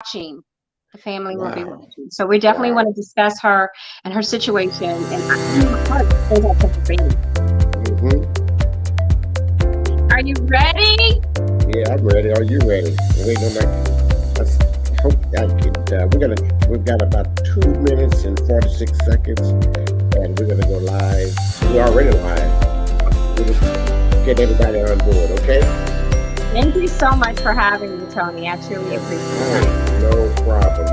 watching. The family will be Wow. watching. So we definitely want Wow. to discuss her and her situation. And my heart goes out to her family. Mm-hmm. Are you ready? Yeah, I'm ready. Are you ready? Wait, no, let's hope I get. We've got about 2 minutes and 46 seconds, and we're gonna go live. We're already live. We'll just get everybody on board, okay? Thank you so much for having me, Tony. I truly appreciate Hey, that. no problem.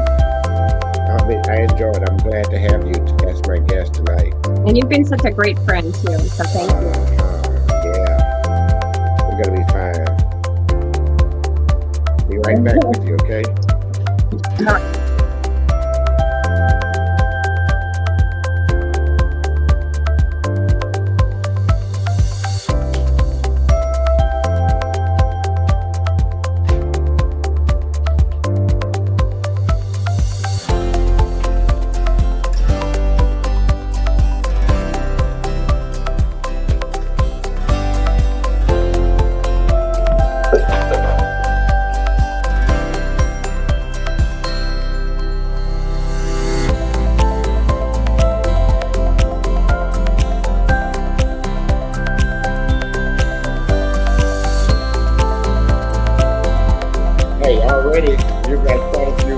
I enjoyed it. I'm glad to have you as my guest tonight. And you've been such a great friend too. So thank you. Yeah, we're gonna be fine. Be right back with you, okay? All right. Hey, already you've got quite a few.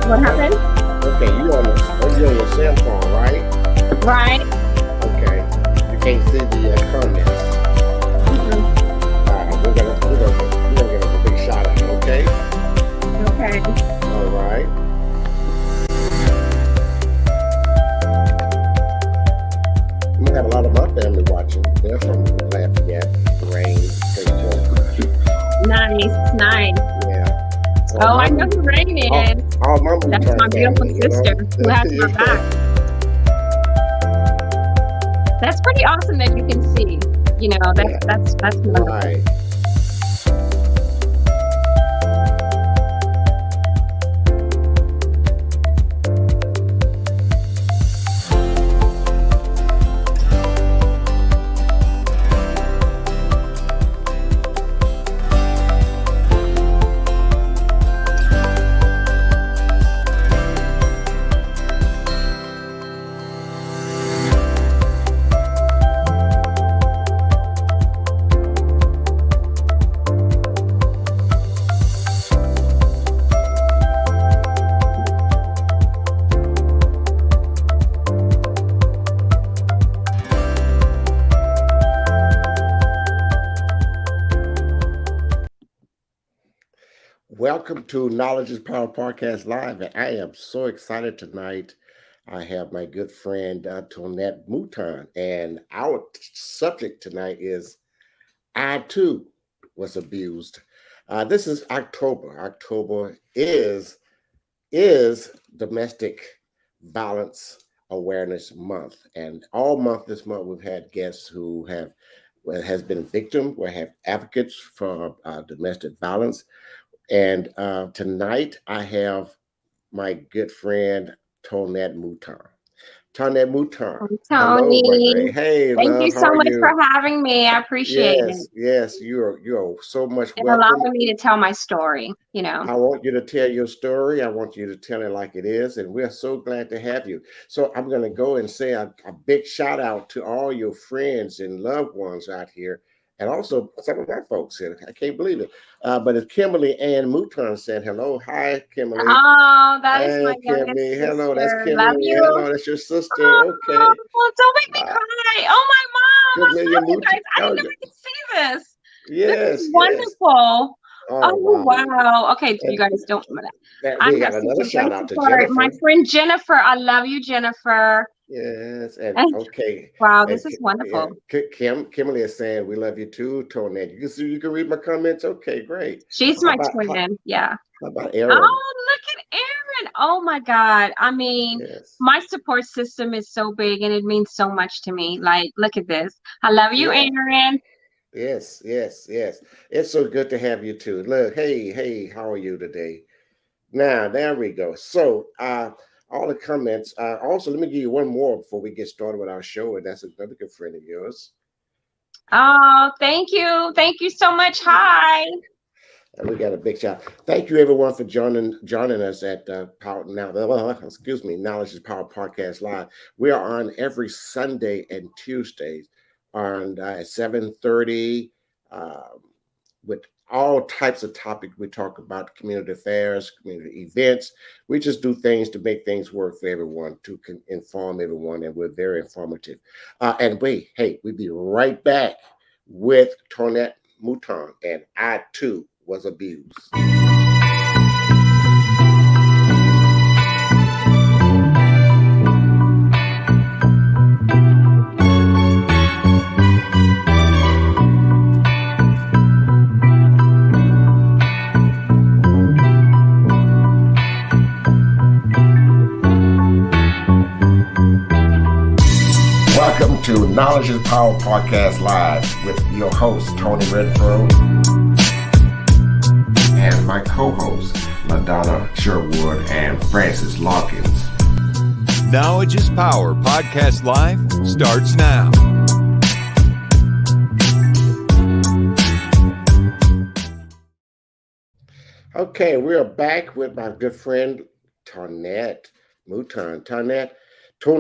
What happened? Okay, you're on your cell phone, right? Right. Okay, you can't see the comments. We're gonna give a big shout out, okay? Okay. All right. We have a lot of my family watching. They're from Lafayette, Rain, Nice, nice. yeah. Oh, I know who Rain is. All my That's my beautiful sister who has my back. That's pretty awesome that you can see. You know, that's wonderful. Right. Welcome to Knowledge is Power Podcast Live, and I am so excited tonight. I have my good friend TONETTE MOUTON, and our subject tonight is I too was abused. This is October. October is Domestic Violence Awareness Month, and all month this month we've had guests who has been a victim, or have advocates for domestic violence. And tonight I have my good friend TONETTE MOUTON. TONETTE MOUTON. Hello, my Tony, great. Hey, thank you love. How so are much for you? having me. I appreciate it. Yes. You are so much And welcome. allowing me to tell my story, you know. I want you to tell your story. I want you to tell it like it is, and we're so glad to have you. So I'm going to go and say a big shout out to all your friends and loved ones out here, and also some of my folks here. I can't believe it. But it's Kimberly Ann Mouton said hello. Hi, Kimberly. Oh, that is my Hi, youngest Kimberly. Hello, that's sister. Love Kimberly. you. Hello, that's your sister. Okay. Oh, don't make me Uh, cry. Oh, my mom. Good I million love you Mouton. guys. I Oh, didn't know I could see this. This is yes. wonderful. Oh, Oh, wow. wow. Okay, you And guys don't. we I'm got such another a shout grateful out to for my Jennifer. friend Jennifer. I love you, Jennifer. Yes, and And okay, wow, and this is wonderful. Kimberly is saying we love you too, TONETTE. You can see, you can read my comments. Okay, great. She's How my about twin. Yeah. how about Aaron? Oh, look at Aaron. Oh my God. I mean, Yes, my support system is so big and it means so much to me. Like, look at this. I love you, yeah, Aaron. yes. It's so good to have you too. Look, hey, how are you today? Now, there we go. So, all the comments. Also, let me give you one more before we get started with our show, and that's another good friend of yours. Oh, thank you. Thank you so much. Hi. We got a big shout. Thank you everyone for joining us at Knowledge is Power Podcast Live. We are on every Sunday and Tuesdays on at 7:30 with all types of topics. We talk about community affairs, community events. We just do things to make things work for everyone, to inform everyone, and we're very informative. And we'll be right back with Tonette Mouton, and I too was abused. Welcome to Knowledge is Power Podcast Live with your host, Tony Redford, and my co-hosts, LaDONNA, Sherwood, and Francis Larkins. Knowledge is Power Podcast Live starts now. Okay, we're back with my good friend, Tonette Mouton. Tonette. On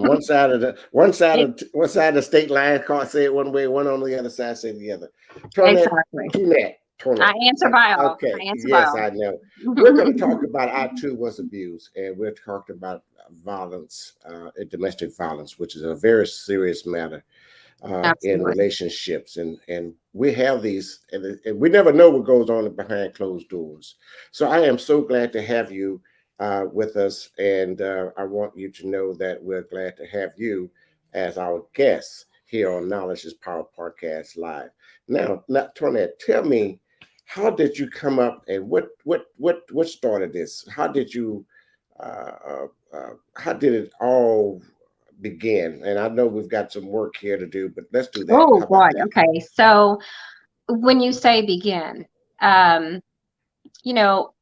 one side of the state line, can't say it one way, one on the other side, say the other. Exactly. Tonette. I answer by all. Okay. Yes, I know. We're going to talk about I too was abused, and we're talking about violence, domestic violence, which is a very serious matter in relationships, and we have these, and we never know what goes on behind closed doors. So I am so glad to have you with us, and I want you to know that we're glad to have you as our guest here on Knowledge is Power Podcast Live. Now, Tonette, tell me, how did you come up, and what started this? How did you how did it all begin? And I know we've got some work here to do, but let's do that. Oh boy. Okay. So when you say begin, you know,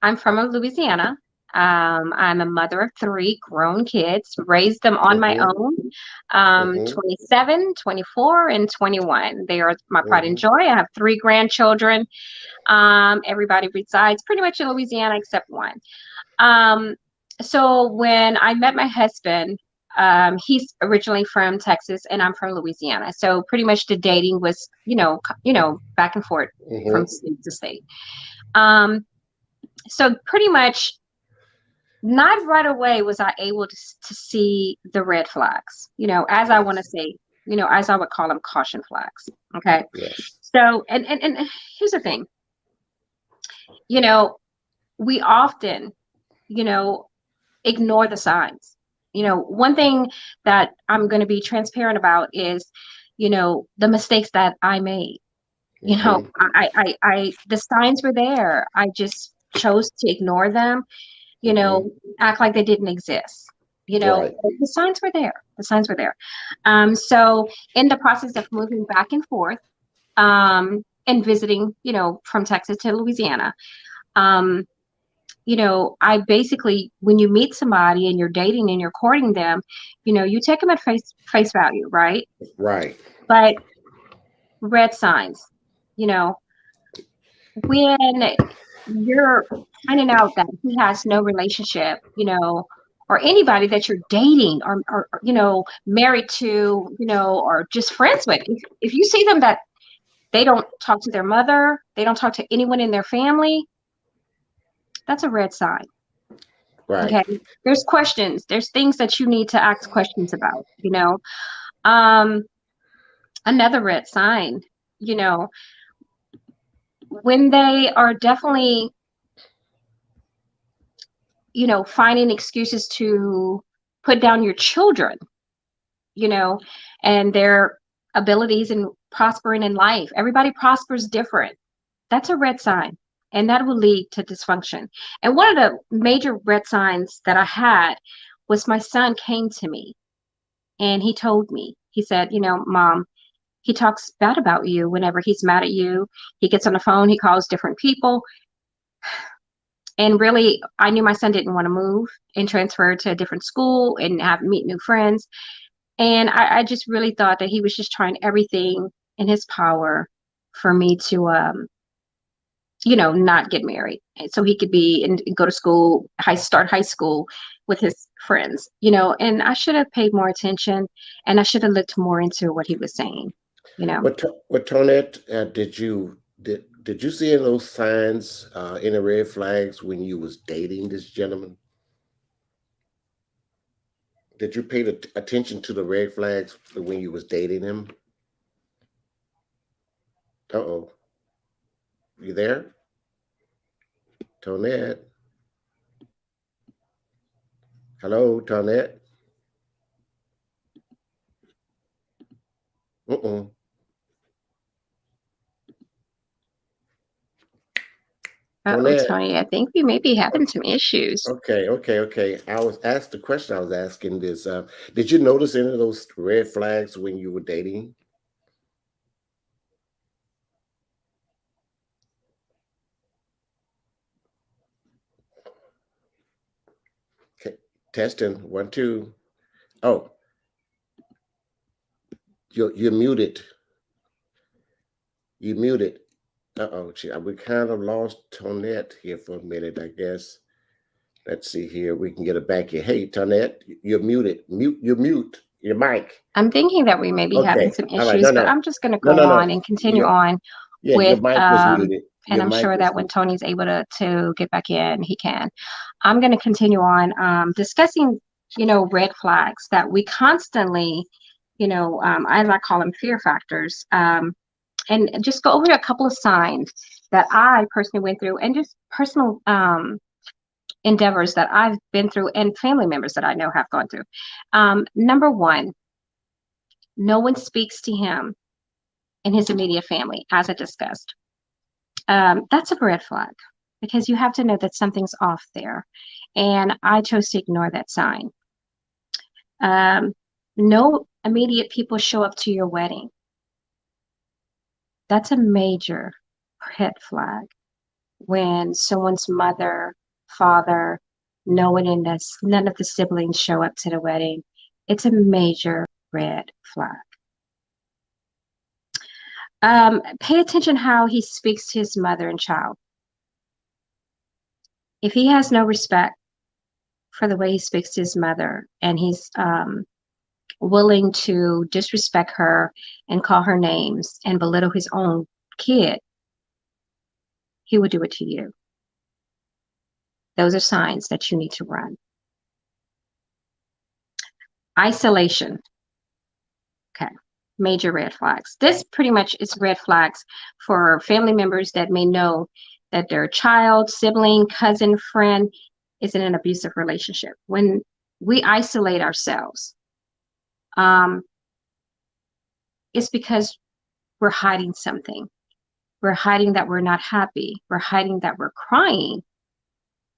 I'm from Louisiana. I'm a mother of 3 grown kids, raised them on my own, 27, 24, and 21. They are my pride and joy. I have 3 grandchildren. Everybody resides pretty much in Louisiana except one. So when I met my husband, he's originally from Texas and I'm from Louisiana. So pretty much the dating was, back and forth from state to state. So pretty much not right away was I able to see the red flags, as I want to say, as I would call them, caution flags. Okay. Yes. So, and here's the thing, we often, ignore the signs. One thing that I'm going to be transparent about is, the mistakes that I made. I the signs were there. I just chose to ignore them, act like they didn't exist. Right. The signs were there. So in the process of moving back and forth, and visiting, from Texas to Louisiana, I basically, when you meet somebody and you're dating and you're courting them, you take them at face value, right? Right. But red signs, when you're finding out that he has no relationship, or anybody that you're dating or married to, or just friends with, if you see them that they don't talk to their mother, they don't talk to anyone in their family, that's a red sign. Right. Okay. There's questions. There's things that you need to ask questions about, Another red sign, when they are definitely, finding excuses to put down your children, and their abilities and prospering in life. Everybody prospers different. That's a red sign. And that will lead to dysfunction. And one of the major red signs that I had was my son came to me and he told me, he said, Mom, he talks bad about you whenever he's mad at you. He gets on the phone, he calls different people. And really, I knew my son didn't want to move and transfer to a different school and meet new friends. And I just really thought that he was just trying everything in his power for me to, not get married. And so he could be and go to school, start high school with his friends, and I should have paid more attention and I should have looked more into what he was saying, you know. What Tonette, did you see any of those signs, any red flags when you was dating this gentleman? Did you pay attention to the red flags when you was dating him? Uh-oh. You there? Tonette? Hello, Tonette? Uh-oh. Tonette? Tony, I think we may be having some issues. Okay. I was asked the question I was asking this. Did you notice any of those red flags when you were dating? Okay. Testing. 1, 2. Oh, you're muted. You muted. Uh-oh. We kind of lost Tonette here for a minute, I guess. Let's see here. We can get it back here. Hey, Tonette, you're muted. You're mute. Your mic. I'm thinking that we may be having some All right. issues, No. but I'm just going to go on and continue on Yeah, with, your mic was muted. and I'm sure that when Tony's able to get back in, he can. I'm going to continue on discussing, red flags that we constantly, as I call them, fear factors, and just go over a couple of signs that I personally went through and just personal endeavors that I've been through and family members that I know have gone through. Number one, no one speaks to him in his immediate family, as I discussed. That's a red flag because you have to know that something's off there. And I chose to ignore that sign. No immediate people show up to your wedding. That's a major red flag. When someone's mother, father, none of the siblings show up to the wedding, it's a major red flag. Pay attention how he speaks to his mother and child. If he has no respect for the way he speaks to his mother and he's willing to disrespect her and call her names and belittle his own kid, he would do it to you. Those are signs that you need to run. Isolation. Okay. Major red flags. This pretty much is red flags for family members that may know that their child, sibling, cousin, friend is in an abusive relationship. When we isolate ourselves, it's because we're hiding something. We're hiding that we're not happy. We're hiding that we're crying,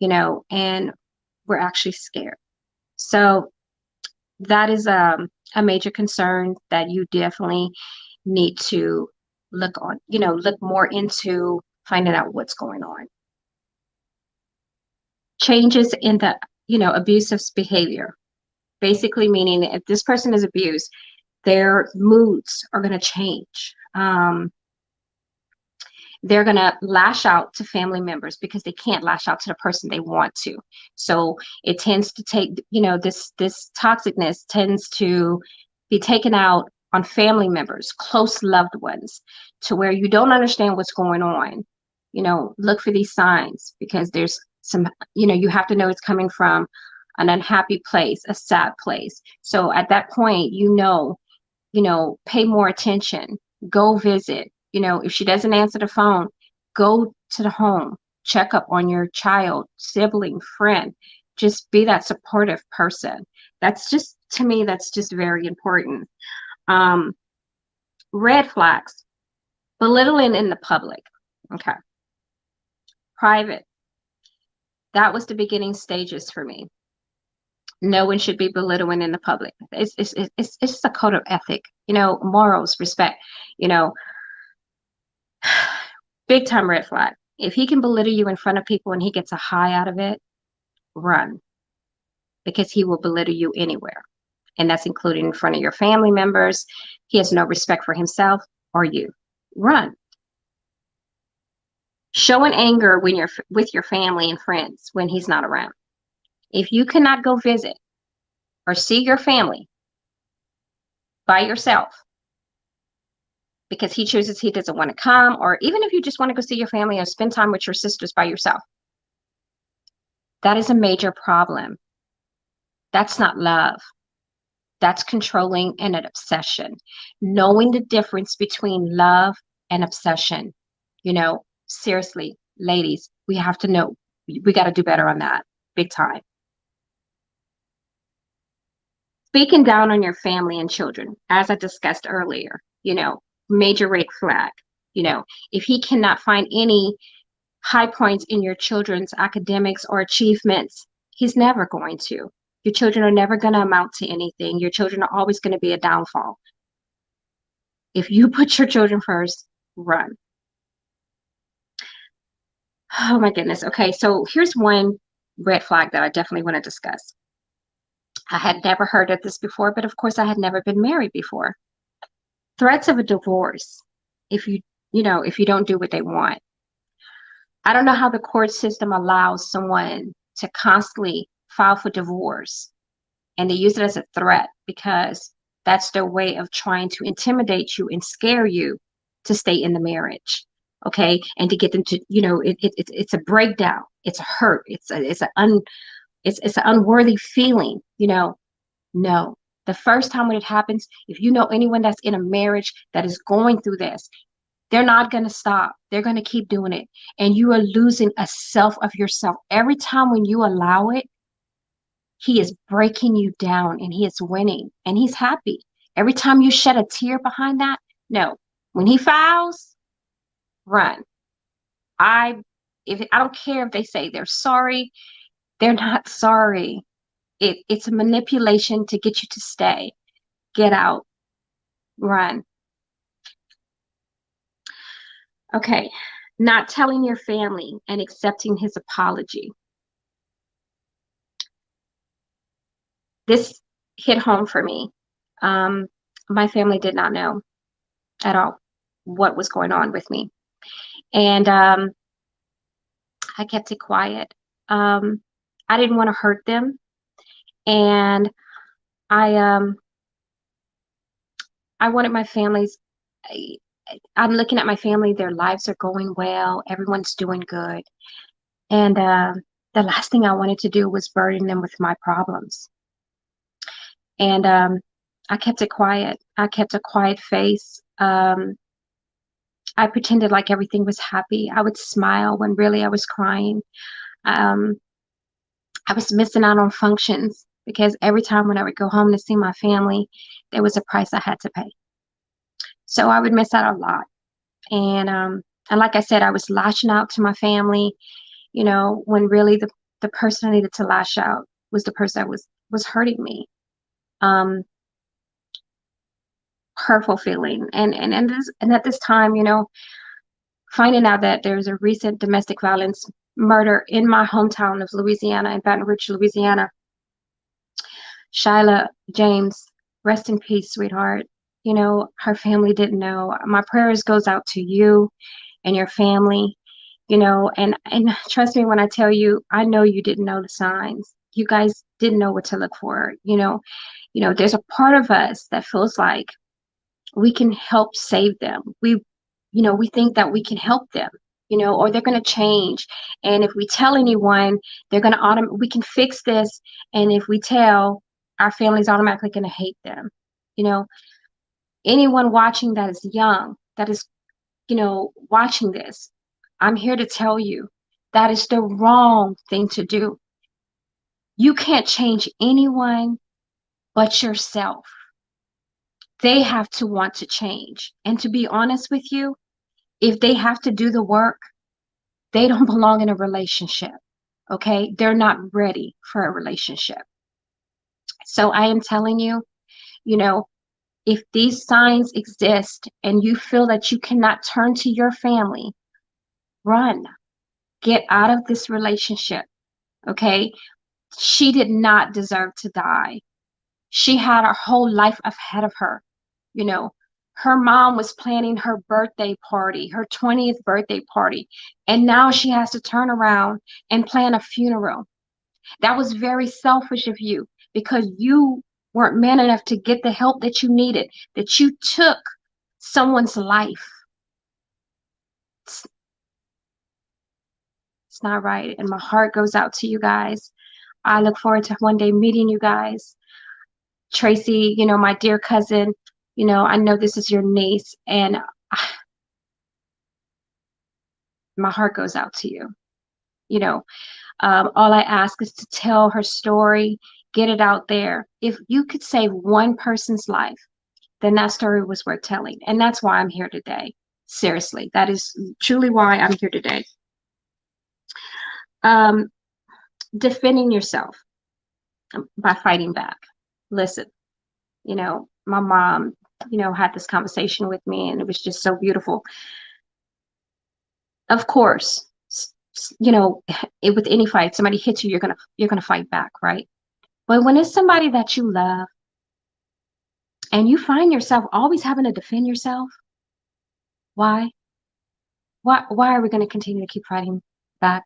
and we're actually scared. So that is a major concern that you definitely need to look more into finding out what's going on. Changes in the, abusive behavior. Basically meaning if this person is abused, their moods are going to change. They're going to lash out to family members because they can't lash out to the person they want to. So it tends to take, this toxicness tends to be taken out on family members, close loved ones, to where you don't understand what's going on. Look for these signs because there's some, you have to know it's coming from an unhappy place, a sad place. So at that point, pay more attention, go visit. If she doesn't answer the phone, go to the home, check up on your child, sibling, friend. Just be that supportive person. That's just, to me, that's just very important. Red flags, belittling in the public. Okay. Private. That was the beginning stages for me. No one should be belittling in the public. It's just a code of ethic, morals, respect, big time red flag. If he can belittle you in front of people and he gets a high out of it, run, because he will belittle you anywhere. And that's including in front of your family members. He has no respect for himself or you. Run. Showing anger when you're with your family and friends when he's not around. If you cannot go visit or see your family by yourself because he chooses he doesn't want to come, or even if you just want to go see your family or spend time with your sisters by yourself, that is a major problem. That's not love. That's controlling and an obsession. Knowing the difference between love and obsession. You know, seriously, ladies, we have to know. We got to do better on that. Big time. Speaking down on your family and children, as I discussed earlier, you know, major red flag. You know, if he cannot find any high points in your children's academics or achievements, he's never going to. Your children are never going to amount to anything. Your children are always going to be a downfall. If you put your children first, run. Oh my goodness. Okay, so here's one red flag that I definitely want to discuss. I had never heard of this before, but of course I had never been married before. Threats of a divorce if you don't do what they want. I don't know how the court system allows someone to constantly file for divorce and they use it as a threat because that's their way of trying to intimidate you and scare you to stay in the marriage. Okay, and to get them to, it's a breakdown, it's a hurt, it's an unworthy feeling. No. The first time when it happens, if you know anyone that's in a marriage that is going through this, they're not going to stop. They're going to keep doing it. And you are losing a self of yourself. Every time when you allow it, he is breaking you down and he is winning and he's happy. Every time you shed a tear behind that, no. When he files, run. I don't care if they say they're sorry. They're not sorry. It's a manipulation to get you to stay. Get out. Run. Okay. Not telling your family and accepting his apology. This hit home for me. My family did not know at all what was going on with me. And I kept it quiet. I didn't want to hurt them. And I wanted my family's, I'm looking at my family, their lives are going well, everyone's doing good. And the last thing I wanted to do was burden them with my problems. And I kept it quiet. I kept a quiet face. I pretended like everything was happy. I would smile when really I was crying. I was missing out on functions because every time when I would go home to see my family, there was a price I had to pay. So I would miss out a lot. And like I said, I was lashing out to my family, when really the person I needed to lash out was the person that was hurting me. Hurtful feeling. And at this time, finding out that there's a recent domestic violence murder in my hometown of Louisiana, in Baton Rouge, Louisiana. Shyla James, rest in peace, sweetheart. Her family didn't know. My prayers goes out to you and your family, and trust me when I tell you, I know you didn't know the signs. You guys didn't know what to look for. There's a part of us that feels like we can help save them. We think that we can help them, or they're going to change. And if we tell anyone, they're going to we can fix this. And if we tell, our family's automatically going to hate them. Anyone watching that is young, that is, watching this, I'm here to tell you that is the wrong thing to do. You can't change anyone but yourself. They have to want to change. And to be honest with you, if they have to do the work, they don't belong in a relationship. Okay? They're not ready for a relationship. So I am telling you, if these signs exist and you feel that you cannot turn to your family, run. Get out of this relationship. Okay? She did not deserve to die. She had her whole life ahead of her. Her mom was planning her birthday party, her 20th birthday party, and now she has to turn around and plan a funeral. That was very selfish of you because you weren't man enough to get the help that you needed, that you took someone's life. It's not right. And my heart goes out to you guys. I look forward to one day meeting you guys. Tracy, you know, my dear cousin, you know, I know this is your niece, and my heart goes out to you. You know, all I ask is to tell her story, get it out there. If you could save one person's life, then that story was worth telling. And that's why I'm here today. Seriously, that is truly why I'm here today. Defending yourself by fighting back. Listen, you know, my mom, you know, had this conversation with me, and it was just so beautiful. Of course, you know, with any fight, somebody hits you, you're gonna fight back, right? But when it's somebody that you love and you find yourself always having to defend yourself, why? Why are we going to continue to keep fighting back?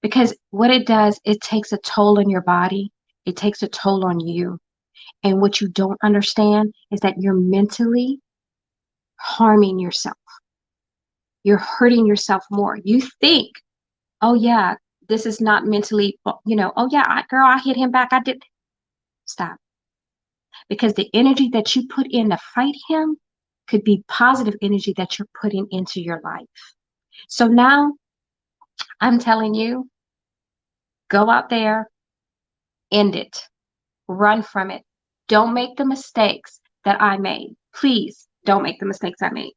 Because what it does, it takes a toll on your body. It takes a toll on you. And what you don't understand is that you're mentally harming yourself. You're hurting yourself more. You think, oh yeah, this is not mentally, you know, oh yeah, girl, I hit him back. I did. Stop. Because the energy that you put in to fight him could be positive energy that you're putting into your life. So now I'm telling you, go out there, end it, run from it. Don't make the mistakes that I made. Please don't make the mistakes I made.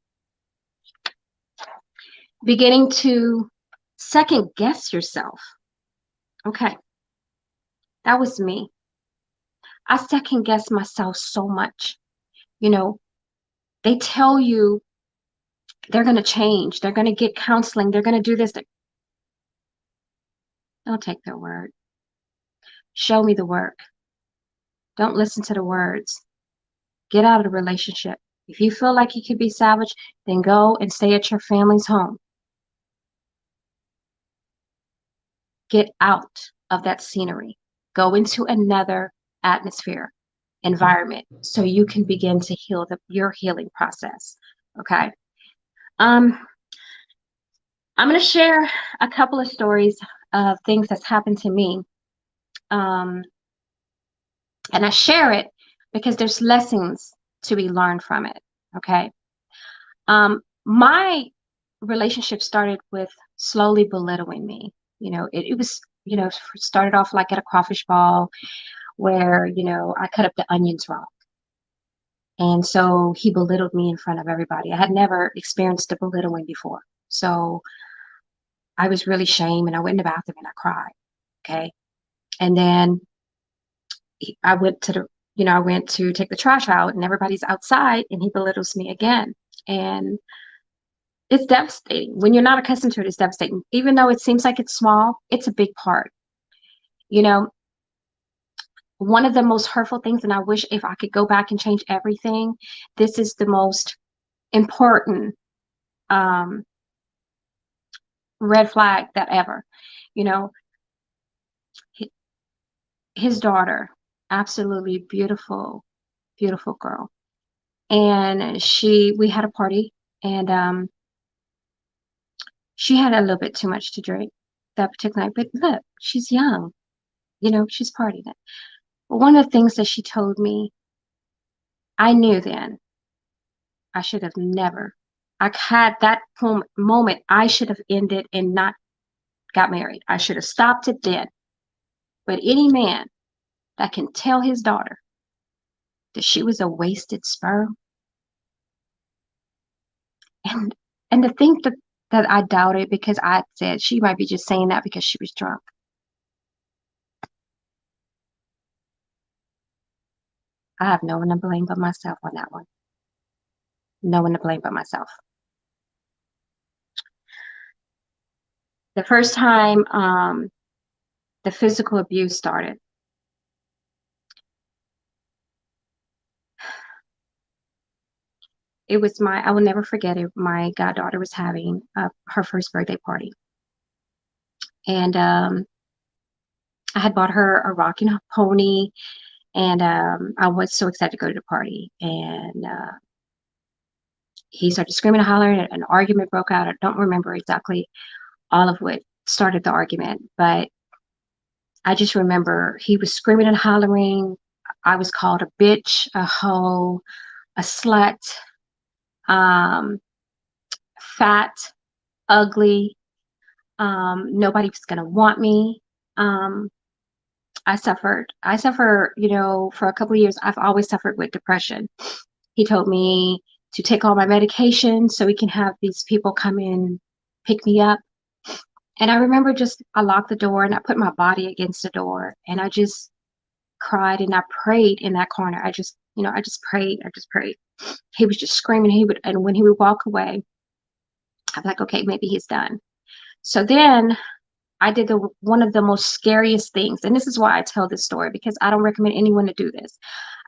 Beginning to second guess yourself. Okay, that was me. I second guess myself so much. You know, they tell you they're going to change, they're going to get counseling, they're going to do this. Don't take their word. Show me the work. Don't listen to the words. Get out of the relationship. If you feel like you could be salvaged, then go and stay at your family's home. Get out of that scenery. Go into another atmosphere, environment, so you can begin to heal your healing process. Okay. I'm going to share a couple of stories of things that's happened to me. And I share it because there's lessons to be learned from it. Okay. My relationship started with slowly belittling me. You know, it was, you know, started off like at a crawfish ball where, you know, I cut up the onions wrong. And so he belittled me in front of everybody. I had never experienced the belittling before. So I was really shamed, and I went in the bathroom and I cried. Okay. And then I went to I went to take the trash out, and everybody's outside, and he belittles me again. And it's devastating. When you're not accustomed to it, it's devastating. Even though it seems like it's small, it's a big part. You know, one of the most hurtful things, and I wish if I could go back and change everything, this is the most important red flag that ever. You know, his daughter, absolutely beautiful, beautiful girl. And we had a party, and she had a little bit too much to drink that particular night. But look, she's young, you know, she's partying it. But one of the things that she told me, I knew then I should have never. I had that moment, I should have ended and not got married. I should have stopped it then. But any man that can tell his daughter that she was a wasted sperm, and to think that I doubted because I said she might be just saying that because she was drunk. I have no one to blame but myself on that one. No one to blame but myself. The first time the physical abuse started, It was I will never forget it. My goddaughter was having her first birthday party. And I had bought her a rocking pony, and I was so excited to go to the party. And he started screaming and hollering, and an argument broke out. I don't remember exactly all of what started the argument, but I just remember he was screaming and hollering. I was called a bitch, a hoe, a slut, fat, ugly. Nobody was gonna want me. I suffer, for a couple of years. I've always suffered with depression. He told me to take all my medication so we can have these people come in, pick me up. And I remember I locked the door and I put my body against the door and I just cried and I prayed in that corner. I just prayed. He was just screaming. And when he would walk away, I'm like, okay, maybe he's done. So then I did one of the most scariest things. And this is why I tell this story, because I don't recommend anyone to do this.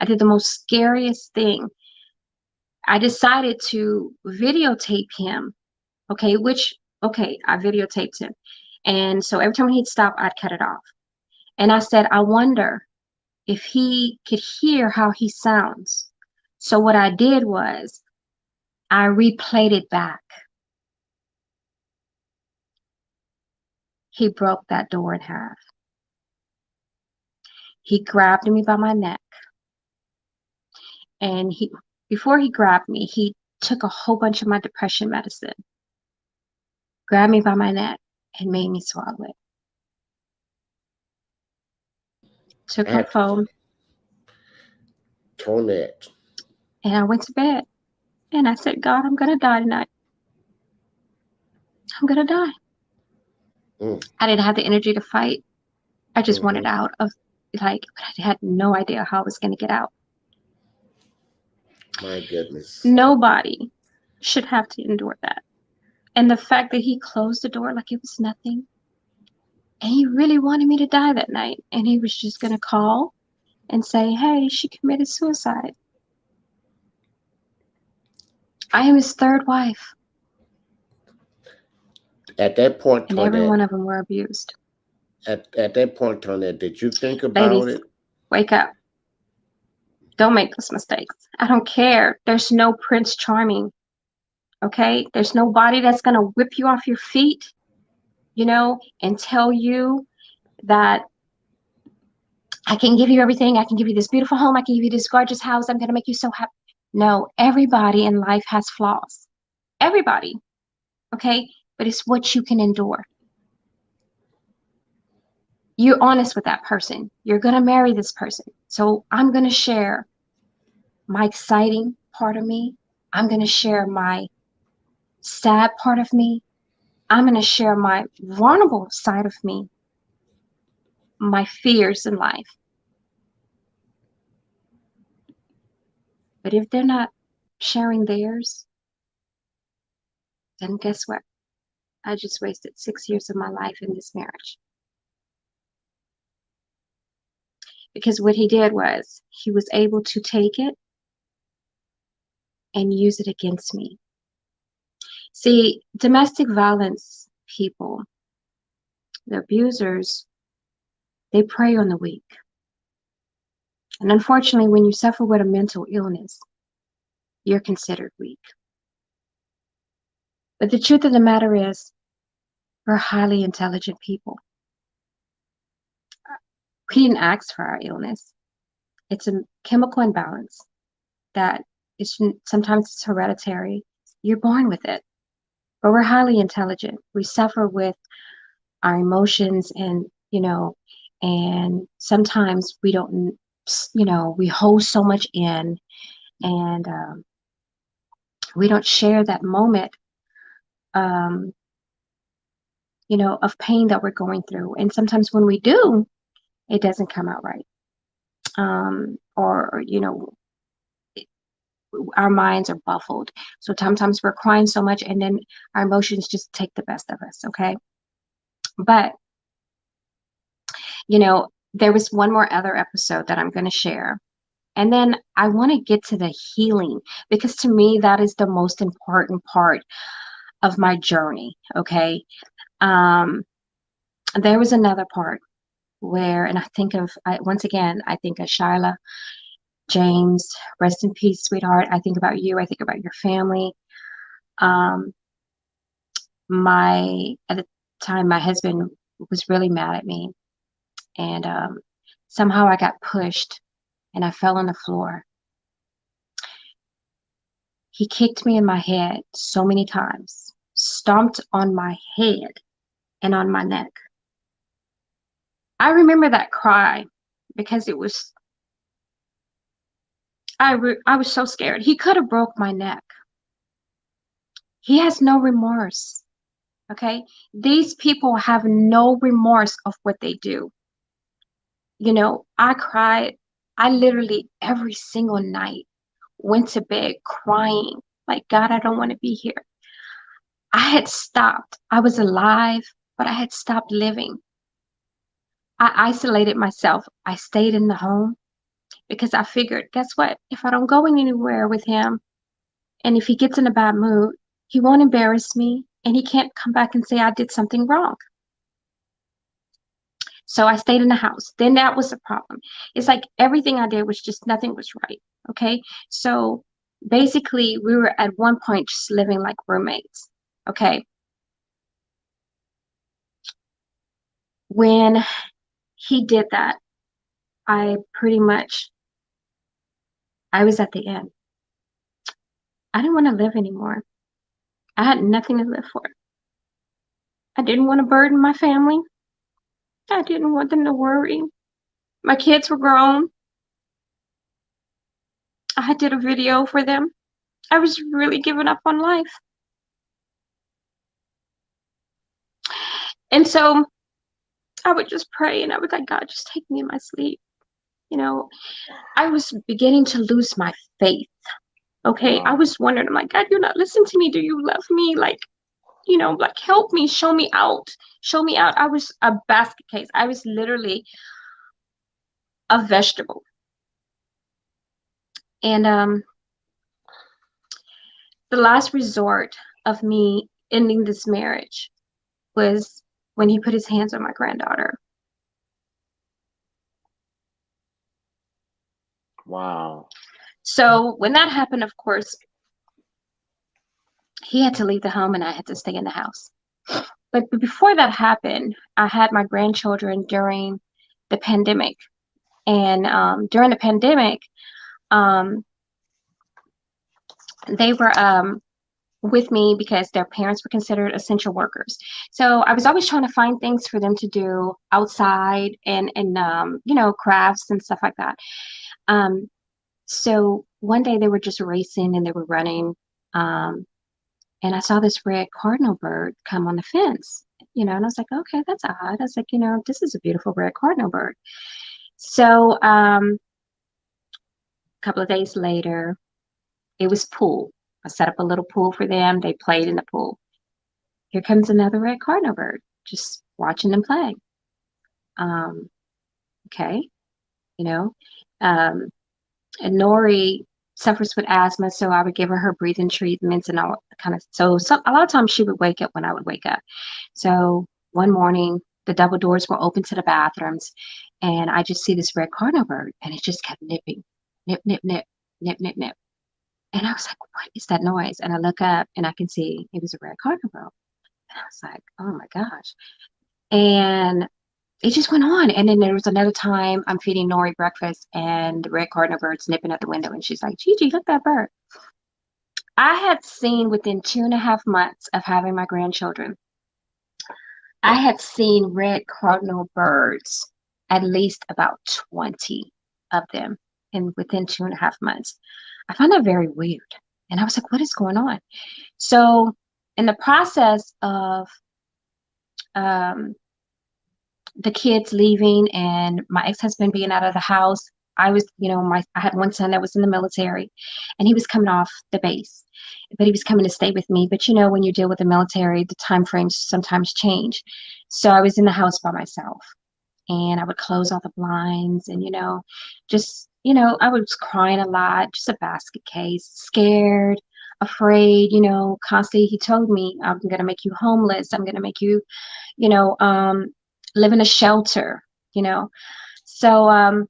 I did the most scariest thing. I decided to videotape him. Okay, I videotaped him. And so every time he'd stop, I'd cut it off. And I said, I wonder if he could hear how he sounds. So what I did was I replayed it back. He broke that door in half. He grabbed me by my neck. And before he grabbed me, he took a whole bunch of my depression medicine, grabbed me by my neck, and made me swallow it. Took my phone. Tonette. And I went to bed. And I said, God, I'm going to die tonight. I'm going to die. I didn't have the energy to fight. I just wanted out of, but I had no idea how I was going to get out. My goodness. Nobody should have to endure that. And the fact that he closed the door like it was nothing. And he really wanted me to die that night. And he was just going to call and say, hey, she committed suicide. I am his third wife. At that point, and every one of them were abused. At that point, Tonette, did you think about Ladies, it? wake up. Don't make those mistakes. I don't care. There's no Prince Charming. Okay? There's nobody that's going to whip you off your feet, and tell you that I can give you everything. I can give you this beautiful home. I can give you this gorgeous house. I'm going to make you so happy. No, everybody in life has flaws. Everybody. Okay? But it's what you can endure. You're honest with that person. You're going to marry this person. So I'm going to share my exciting part of me. I'm going to share my sad part of me. I'm going to share my vulnerable side of me, my fears in life. But if they're not sharing theirs, then guess what? I just wasted 6 years of my life in this marriage. Because what he did was he was able to take it and use it against me. See, domestic violence people, the abusers, they prey on the weak. And unfortunately, when you suffer with a mental illness, you're considered weak. But the truth of the matter is, we're highly intelligent people. We didn't ask for our illness. It's a chemical imbalance that is sometimes it's hereditary. You're born with it. But we're highly intelligent. We suffer with our emotions and sometimes we don't, we hold so much in and we don't share that moment, of pain that we're going through. And sometimes when we do, it doesn't come out right. Our minds are baffled. So sometimes we're crying so much and then our emotions just take the best of us, okay? But, there was one more other episode that I'm going to share. And then I want to get to the healing, because to me, that is the most important part of my journey. Okay. Um, there was another part where, and once again, I think of Shyla, James, rest in peace, sweetheart. I think about you. I think about your family. Um, at the time, my husband was really mad at me, and somehow I got pushed and I fell on the floor. He kicked me in my head so many times, stomped on my head and on my neck. I remember that cry because I was so scared. He could have broke my neck. He has no remorse. Okay. These people have no remorse of what they do. You know, I cried. I literally every single night went to bed crying, like, God, I don't want to be here. I had stopped. I was alive, but I had stopped living. I isolated myself. I stayed in the home because I figured, guess what? If I don't go anywhere with him, and if he gets in a bad mood, he won't embarrass me and he can't come back and say I did something wrong. So I stayed in the house. Then that was the problem. It's like everything I did was just nothing was right. Okay. So basically, we were at one point just living like roommates. Okay. When he did that, I was at the end. I didn't want to live anymore. I had nothing to live for. I didn't want to burden my family. I didn't want them to worry. My kids were grown. I did a video for them. I was really giving up on life. And so I would just pray and I would like, God, just take me in my sleep. You know, I was beginning to lose my faith. Okay. I was wondering, I'm like, God, you're not listening to me. Do you love me? Like, like help me, show me out. Show me out. I was a basket case. I was literally a vegetable. And the last resort of me ending this marriage was when he put his hands on my granddaughter. Wow. So when that happened, of course, he had to leave the home and I had to stay in the house. But before that happened, I had my grandchildren during the pandemic. And during the pandemic, they were with me because their parents were considered essential workers. So I was always trying to find things for them to do outside and crafts and stuff like that. So one day they were just racing and they were running. And I saw this red cardinal bird come on the fence, and I was like, okay, that's odd. I was like, this is a beautiful red cardinal bird. So a couple of days later, it was pool. I set up a little pool for them. They played in the pool. Here comes another red cardinal bird, just watching them play. Okay, and Nori suffers with asthma, so I would give her breathing treatments and all kind of. So a lot of times she would wake up when I would wake up. So one morning, the double doors were open to the bathrooms, and I just see this red cardinal bird, and it just kept nipping, nip, nip, nip, nip, nip, nip. And I was like, what is that noise? And I look up and I can see it was a red cardinal bird. And I was like, oh my gosh. And it just went on. And then there was another time I'm feeding Nori breakfast and the red cardinal bird's nipping at the window. And she's like, Gigi, look at that bird. I had seen within 2.5 months of having my grandchildren, I had seen red cardinal birds, at least about 20 of them within 2.5 months. I found that very weird. And I was like, what is going on? So in the process of the kids leaving and my ex-husband being out of the house, I was, I had one son that was in the military and he was coming off the base, but he was coming to stay with me. But when you deal with the military, the time frames sometimes change. So I was in the house by myself and I would close all the blinds and, just I was crying a lot, just a basket case, scared, afraid, constantly. He told me, I'm going to make you homeless. I'm going to make you, you know, um, live in a shelter, you know. So,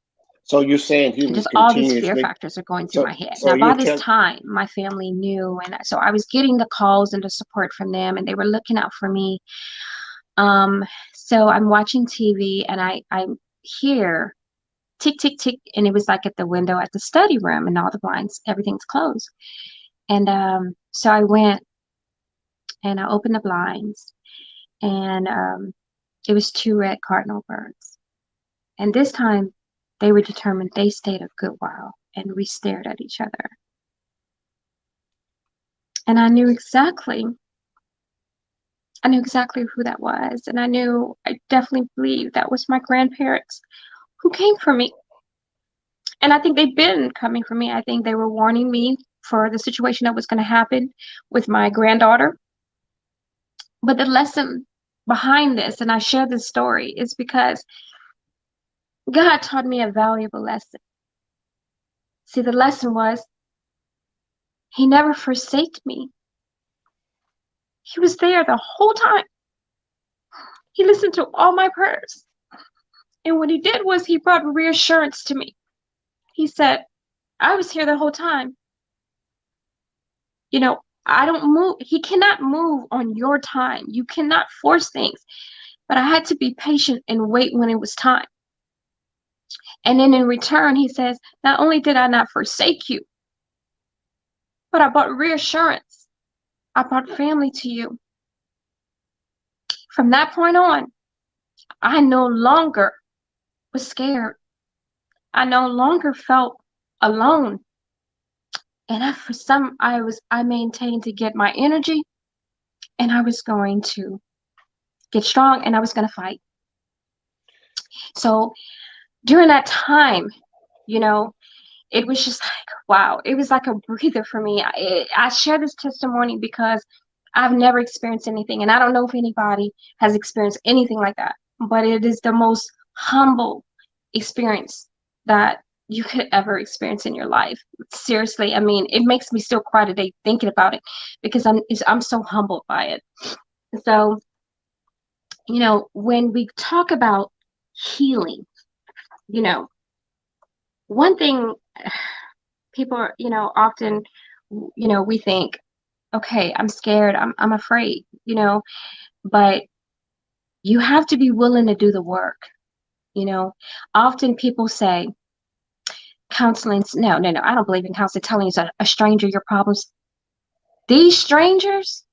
So you're saying he was just all these fear continuously, factors are going through so my head. so Now, by you're this telling, time, my family knew, and so I was getting the calls and the support from them, and they were looking out for me. Um, so I'm watching TV, and I hear tick, tick, tick, and it was like at the window at the study room, and all the blinds, everything's closed. And so I went and I opened the blinds, and it was two red cardinal birds. And this time, they were determined. They stayed a good while, and we stared at each other. And I knew exactly who that was. And I definitely believe that was my grandparents who came for me. And I think they've been coming for me. I think they were warning me for the situation that was going to happen with my granddaughter. But the lesson behind this, and I share this story, is because God taught me a valuable lesson. See, the lesson was He never forsake me. He was there the whole time. He listened to all my prayers. And what He did was He brought reassurance to me. He said, I was here the whole time. I don't move. He cannot move on your time. You cannot force things. But I had to be patient and wait when it was time. And then in return, He says, not only did I not forsake you, but I brought reassurance. I brought family to you. From that point on, I no longer was scared. I no longer felt alone. And I maintained to get my energy, and I was going to get strong, and I was going to fight. So during that time, you know, it was just like, wow, it was like a breather for me. I share this testimony because I've never experienced anything, and I don't know if anybody has experienced anything like that, but it is the most humble experience that you could ever experience in your life. Seriously, I mean, it makes me still cry today thinking about it because I'm so humbled by it. So, when we talk about healing, you know, one thing people are, often, we think, okay, I'm scared, I'm afraid, but you have to be willing to do the work. Often people say counseling's no, no, no, I don't believe in counseling, telling a stranger your problems. These strangers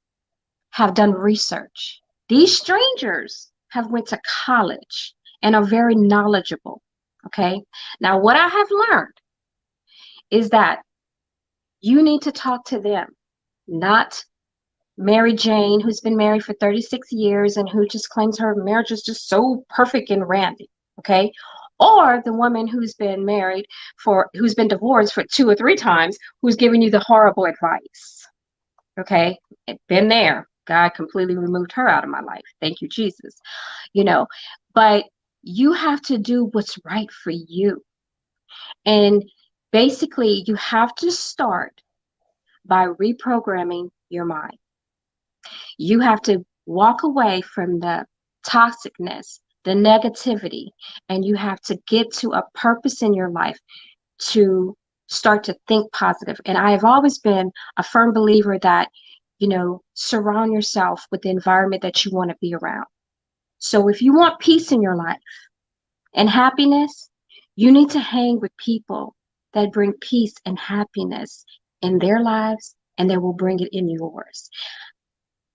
have done research. These strangers have went to college and are very knowledgeable. Okay. Now, what I have learned is that you need to talk to them, not Mary Jane, who's been married for 36 years and who just claims her marriage is just so perfect and randy. Okay. Or the woman who's been who's been divorced for 2 or 3 times, who's giving you the horrible advice. Okay. Been there. God completely removed her out of my life. Thank you, Jesus. But you have to do what's right for you. And basically, you have to start by reprogramming your mind. You have to walk away from the toxicness, the negativity, and you have to get to a purpose in your life to start to think positive. And I have always been a firm believer that, surround yourself with the environment that you want to be around. So if you want peace in your life and happiness, you need to hang with people that bring peace and happiness in their lives, and they will bring it in yours.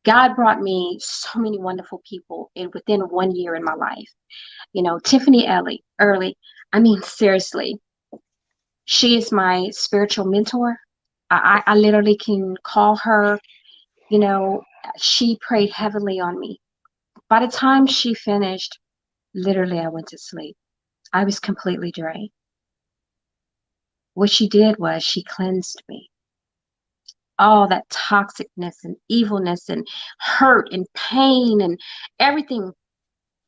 God brought me so many wonderful people within 1 year in my life. Tiffany Early. I mean, seriously, she is my spiritual mentor. I literally can call her. She prayed heavily on me. By the time she finished, literally, I went to sleep. I was completely drained. What she did was she cleansed me. All that toxicness and evilness and hurt and pain and everything,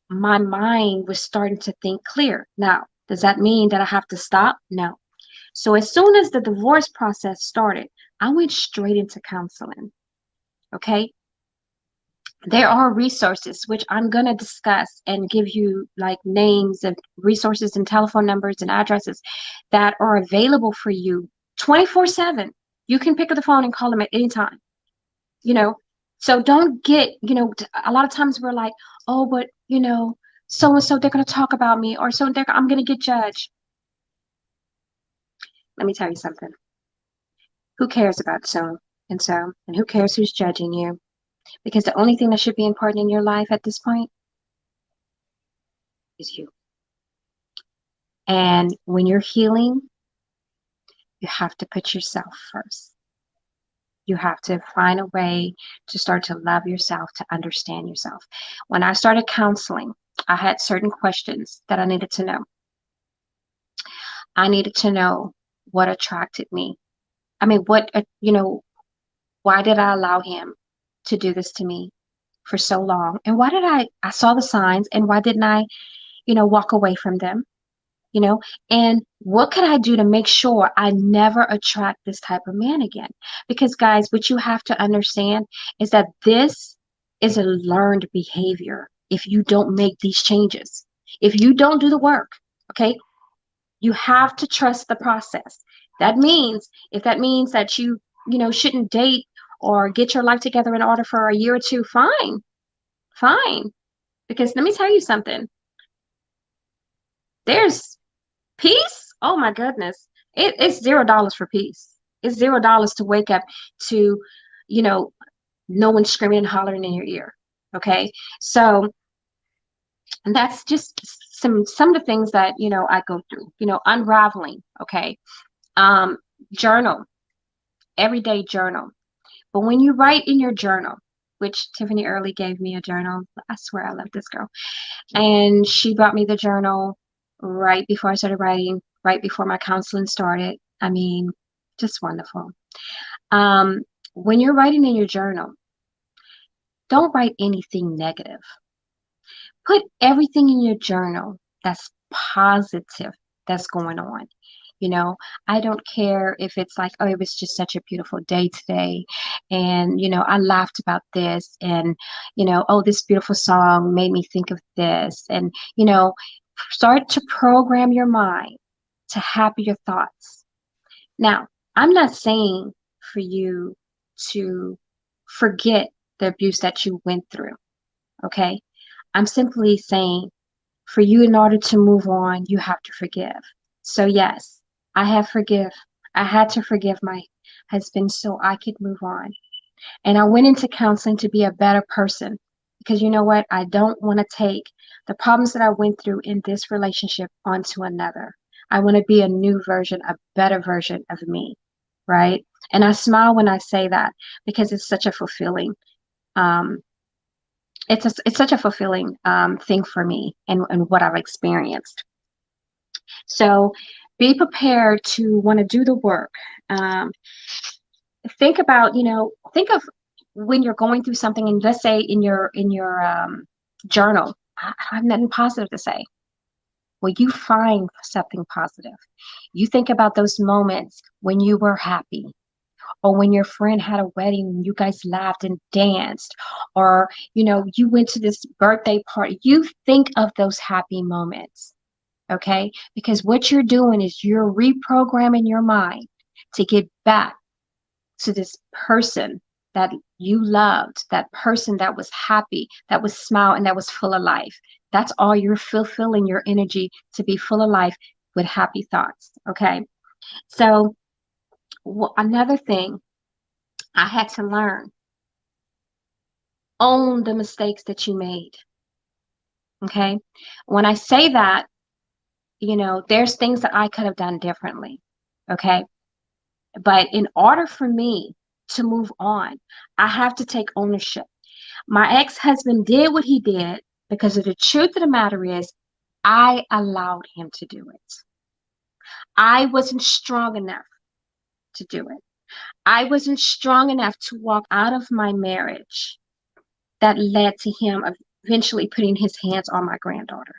my mind was starting to think clear. Now, does that mean that I have to stop? No. So as soon as the divorce process started, I went straight into counseling. Okay. There are resources which I'm going to discuss and give you like names of resources and telephone numbers and addresses that are available for you 24/7. You can pick up the phone and call them at any time, you know. So don't get, a lot of times we're like, oh, but so and so they're going to talk about me, or I'm going to get judged. Let me tell you something. Who cares about so and so, and who cares who's judging you? Because the only thing that should be important in your life at this point is you. And when you're healing, you have to put yourself first. You have to find a way to start to love yourself, to understand yourself. When I started counseling, I had certain questions that I needed to know. I needed to know what attracted me. I mean, why did I allow him to do this to me for so long? And why did I saw the signs, and why didn't I, walk away from them? And what could I do to make sure I never attract this type of man again? Because guys, what you have to understand is that this is a learned behavior. If you don't make these changes, if you don't do the work, okay, you have to trust the process. If that means that you shouldn't date or get your life together in order for a year or two, fine. Because let me tell you something. There's peace. Oh my goodness. It's $0 for peace. It's $0 to wake up to, no one screaming and hollering in your ear. Okay. So, and that's just some of the things that, I go through, unraveling. Okay. Journal, everyday journal. But when you write in your journal, which Tiffany Early gave me a journal, I swear I love this girl. And she brought me the journal right before I started writing, right before my counseling started. I mean, just wonderful. When you're writing in your journal, don't write anything negative. Put everything in your journal that's positive that's going on. I don't care if it's like, oh, it was just such a beautiful day today. And, I laughed about this. And, oh, this beautiful song made me think of this. And, start to program your mind to happier thoughts. Now, I'm not saying for you to forget the abuse that you went through. Okay. I'm simply saying for you, in order to move on, you have to forgive. So yes, I had to forgive my husband so I could move on. And I went into counseling to be a better person, because you know what? I don't want to take the problems that I went through in this relationship onto another. I want to be a new version, a better version of me, right? And I smile when I say that, because it's such a fulfilling it's such a fulfilling thing for me, and what I've experienced. So be prepared to want to do the work. Think of when you're going through something, and let's say in your journal, I have nothing positive to say. Well, you find something positive. You think about those moments when you were happy, or when your friend had a wedding and you guys laughed and danced, or you went to this birthday party. You think of those happy moments, okay? Because what you're doing is you're reprogramming your mind to get back to this person that you loved, that person that was happy, that was smiling, and that was full of life. That's all. You're fulfilling your energy to be full of life with happy thoughts, okay? So another thing I had to learn: own the mistakes that you made. Okay. When I say that, there's things that I could have done differently. Okay. But in order for me to move on, I have to take ownership. My ex-husband did what he did because of the truth of the matter is I allowed him to do it. I wasn't strong enough to do it. I wasn't strong enough to walk out of my marriage that led to him eventually putting his hands on my granddaughter.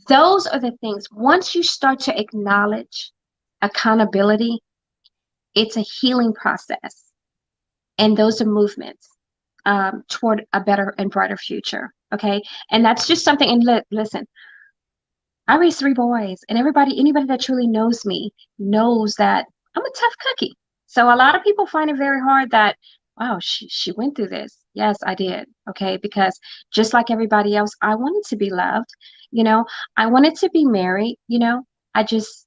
Those are the things. Once you start to acknowledge accountability. It's a healing process. And those are movements toward a better and brighter future. Okay. And that's just something. And listen, I raised 3 boys, and anybody that truly knows me knows that I'm a tough cookie. So a lot of people find it very hard that, wow, she went through this. Yes, I did. Okay. Because just like everybody else, I wanted to be loved. You know, I wanted to be married. I just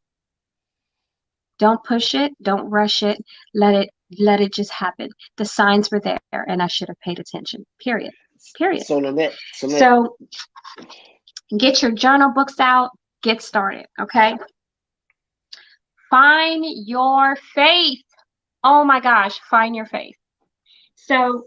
don't push it, don't rush it, let it just happen. The signs were there, and I should have paid attention. Period. Period. So Lynette, So get your journal books out, get started, okay? Find your faith. Oh my gosh, find your faith. So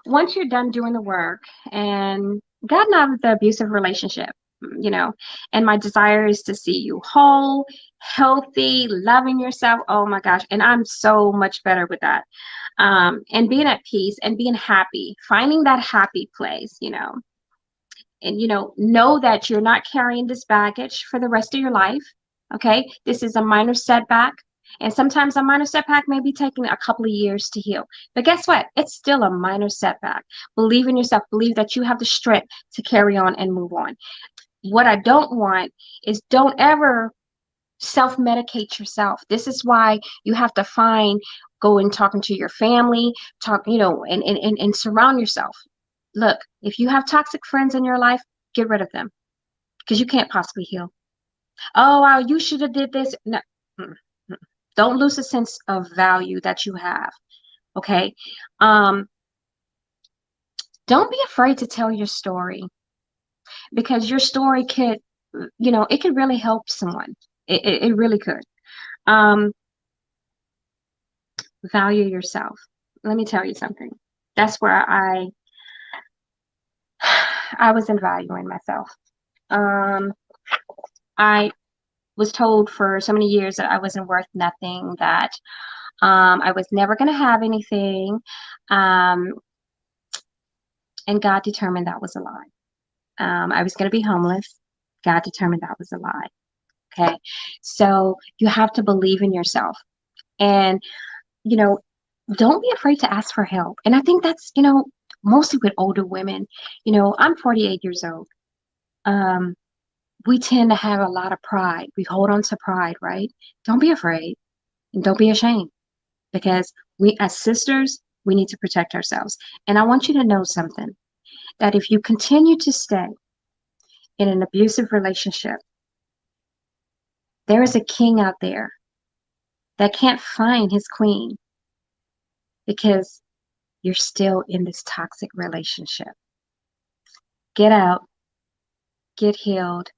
once you're done doing the work and gotten out of the abusive relationship, and my desire is to see you whole, healthy, loving yourself. Oh my gosh. And I'm so much better with that. And being at peace and being happy, finding that happy place, and, know that you're not carrying this baggage for the rest of your life. Okay. This is a minor setback. And sometimes a minor setback may be taking a couple of years to heal. But guess what? It's still a minor setback. Believe in yourself. Believe that you have the strength to carry on and move on. What I don't want is don't ever self-medicate yourself. This is why you have to go and talking to your family, and surround yourself. Look, if you have toxic friends in your life, get rid of them because you can't possibly heal. Oh, wow, you should have did this. No. Don't lose a sense of value that you have. Okay. Don't be afraid to tell your story, because your story could, it could really help someone. It really could. Value yourself. Let me tell you something. That's where I wasn't valuing myself. I was told for so many years that I wasn't worth nothing, that I was never going to have anything. And God determined that was a lie. I was going to be homeless. God determined that was a lie. Okay. So you have to believe in yourself, and, don't be afraid to ask for help. And I think that's, mostly with older women. I'm 48 years old. We tend to have a lot of pride. We hold on to pride, right? Don't be afraid and don't be ashamed, because we as sisters, we need to protect ourselves. And I want you to know something, that if you continue to stay in an abusive relationship, there is a king out there that can't find his queen because you're still in this toxic relationship. Get out, get healed,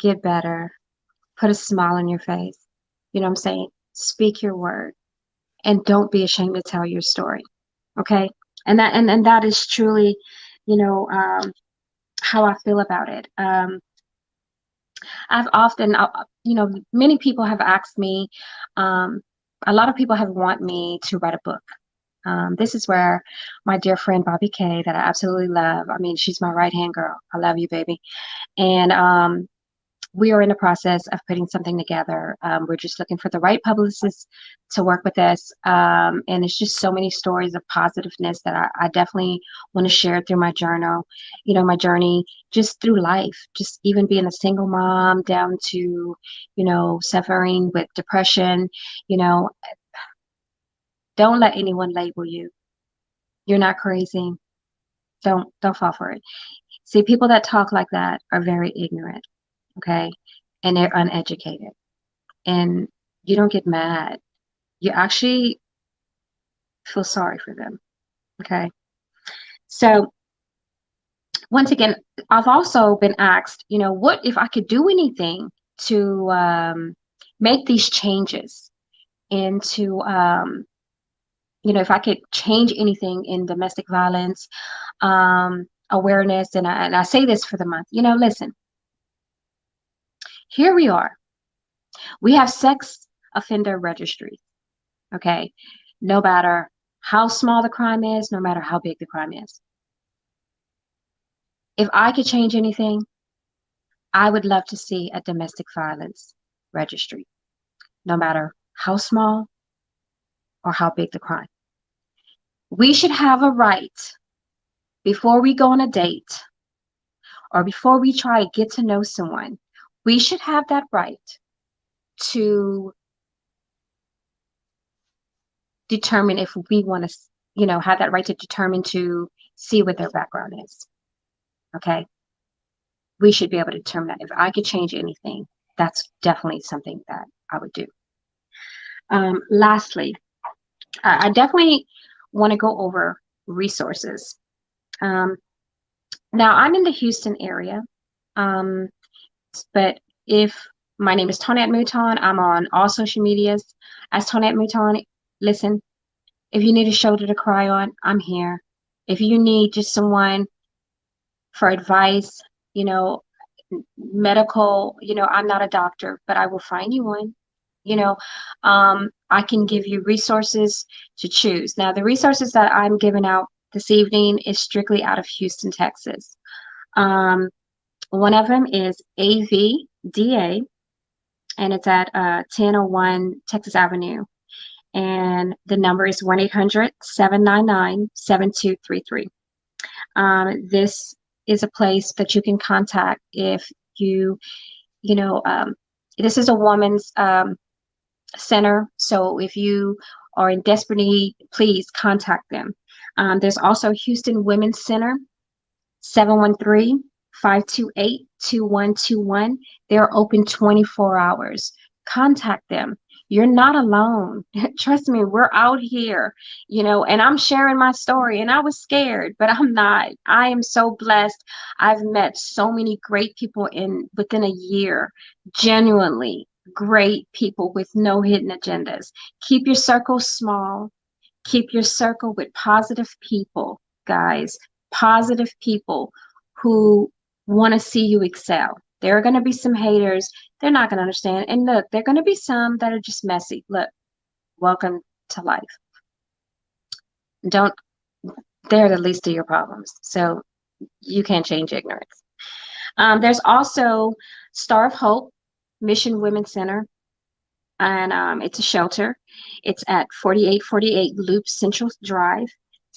get better, put a smile on your face. You know what I'm saying? Speak your word, and don't be ashamed to tell your story. Okay? And that is truly, how I feel about it. I've often, many people have asked me, a lot of people have want me to write a book. This is where my dear friend Bobby Kay, that I absolutely love. I mean, she's my right-hand girl. I love you, baby. And we are in the process of putting something together. We're just looking for the right publicist to work with us. And it's just so many stories of positiveness that I definitely want to share through my journal, my journey just through life, just even being a single mom down to, suffering with depression. Don't let anyone label you. You're not crazy. Don't fall for it. See, people that talk like that are very ignorant. Okay. And they're uneducated, and you don't get mad. You actually feel sorry for them. Okay. So once again, I've also been asked, what if I could do anything to make these changes into, if I could change anything in domestic violence awareness. And I say this for the month, listen, here we are. We have sex offender registries, okay? No matter how small the crime is, no matter how big the crime is. If I could change anything, I would love to see a domestic violence registry, no matter how small or how big the crime. We should have a right before we go on a date or before we try to get to know someone. We should have that right to determine if we want to, have that right to determine to see what their background is. Okay. We should be able to determine that. If I could change anything, that's definitely something that I would do. Lastly, I definitely want to go over resources. Now, I'm in the Houston area, but if my name is TONETTE MOUTON, I'm on all social medias as TONETTE MOUTON. Listen, if you need a shoulder to cry on, I'm here. If you need just someone for advice, medical, I'm not a doctor, but I will find you one. I can give you resources to choose. Now, the resources that I'm giving out this evening is strictly out of Houston, Texas. One of them is AVDA, and it's at 1001 Texas Avenue. And the number is 1-800-799-7233. This is a place that you can contact if this is a woman's center. So if you are in desperate need, please contact them. There's also Houston Women's Center, 713-528-2121. They're open 24 hours. Contact them. You're not alone. Trust me, we're out here, and I'm sharing my story, and I was scared, but I'm not. I am so blessed. I've met so many great people within a year, genuinely great people with no hidden agendas. Keep your circle small. Keep your circle with positive people, guys, positive people who want to see you excel. There are going to be some haters. They're not going to understand. And look, there are going to be some that are just messy. Look, welcome to life. They're the least of your problems. So you can't change ignorance. There's also Star of Hope Mission Women's Center. And it's a shelter. It's at 4848 Loop Central Drive,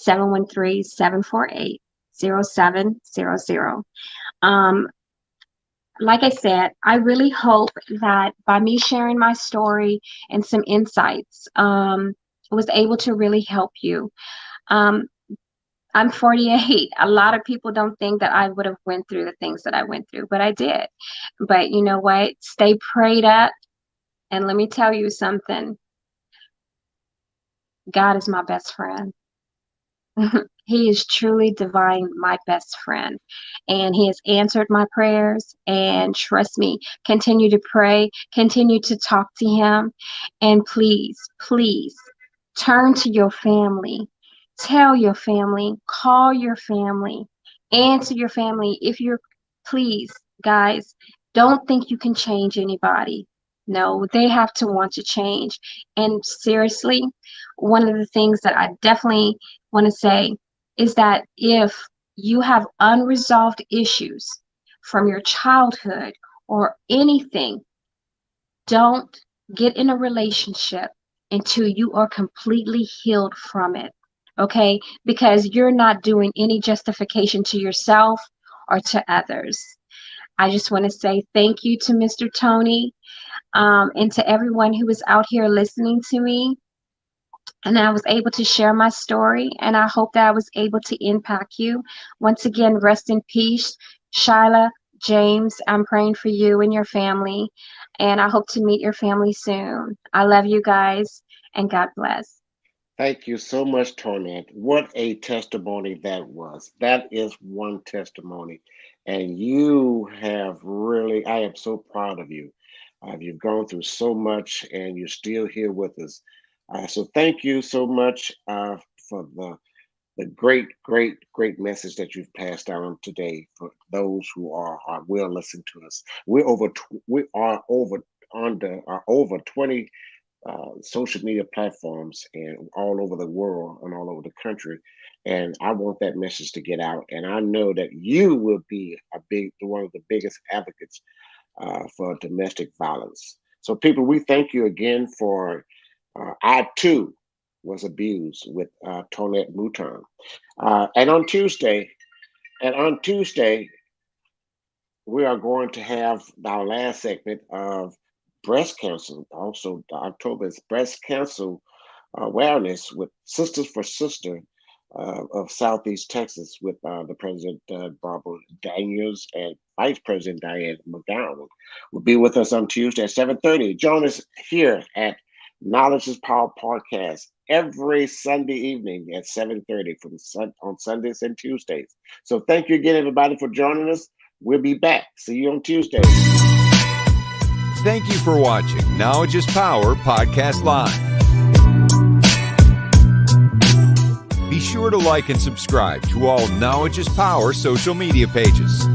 713-748-0700. Like I said, I really hope that by me sharing my story and some insights, was able to really help you. I'm 48. A lot of people don't think that I would have went through the things that I went through, but I did. But you know what? Stay prayed up. And let me tell you something. God is my best friend. He is truly divine, my best friend. And he has answered my prayers. And trust me, continue to pray, continue to talk to him. And please, please turn to your family. Tell your family, call your family, answer your family. Please, guys, don't think you can change anybody. No, they have to want to change. And seriously, one of the things that I definitely want to say is that if you have unresolved issues from your childhood or anything, don't get in a relationship until you are completely healed from it. Okay? Because you're not doing any justification to yourself or to others. I just want to say thank you to Mr. Tony. And to everyone who was out here listening to me. And I was able to share my story, and I hope that I was able to impact you. Once again, rest in peace, Shyla, James. I'm praying for you and your family, and I hope to meet your family soon. I love you guys, and God bless. Thank you so much, Tonette. What a testimony that was. That is one testimony. And you have really, I am so proud of you. You've gone through so much and you're still here with us. So thank you so much for the great, great, great message that you've passed on today for those who will listen to us. We are over over 20 social media platforms and all over the world and all over the country. And I want that message to get out. And I know that you will be one of the biggest advocates for domestic violence. So, people, we thank you again for I too was abused with Tonette Mouton. And on Tuesday, we are going to have our last segment of breast cancer. Also, October is breast cancer awareness with Sisters for Sister of Southeast Texas with the President Barbara Daniels and Vice President Diane McGowan will be with us on Tuesday at 7:30. Join us here at Knowledge is Power podcast every Sunday evening at 7:30 on Sundays and Tuesdays. So thank you again, everybody, for joining us. We'll be back. See you on Tuesday. Thank you for watching Knowledge is Power Podcast Live. Be sure to like and subscribe to all Knowledge is Power social media pages.